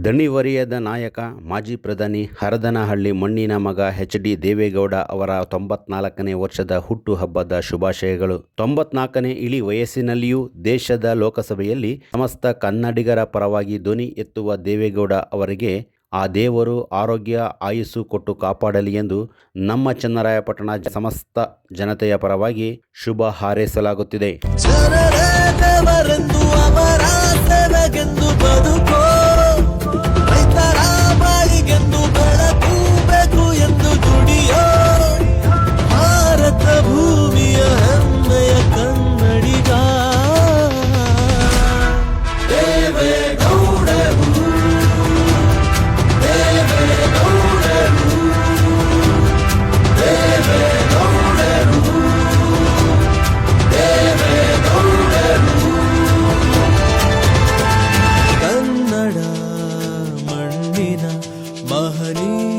ದಣಿವರಿಯದ ನಾಯಕ, ಮಾಜಿ ಪ್ರಧಾನಿ ಹರದನಹಳ್ಳಿ ಮಣ್ಣಿನ ಮಗ ಎಚ್.ಡಿ. ದೇವೇಗೌಡ ಅವರ 94ನೇ ವರ್ಷದ ಹುಟ್ಟುಹಬ್ಬದ ಶುಭಾಶಯಗಳು. 94ನೇ ಇಳಿ ವಯಸ್ಸಿನಲ್ಲಿಯೂ ದೇಶದ ಲೋಕಸಭೆಯಲ್ಲಿ ಸಮಸ್ತ ಕನ್ನಡಿಗರ ಪರವಾಗಿ ಧ್ವನಿ ಎತ್ತುವ ದೇವೇಗೌಡ ಅವರಿಗೆ ಆ ದೇವರು ಆರೋಗ್ಯ ಆಯುಸ್ಸು ಕೊಟ್ಟು ಕಾಪಾಡಲಿ ಎಂದು ನಮ್ಮ ಚನ್ನರಾಯಪಟ್ಟಣ ಸಮಸ್ತ ಜನತೆಯ ಪರವಾಗಿ ಶುಭ ಹಾರೈಸಲಾಗುತ್ತಿದೆ. ಮಹನೀಯ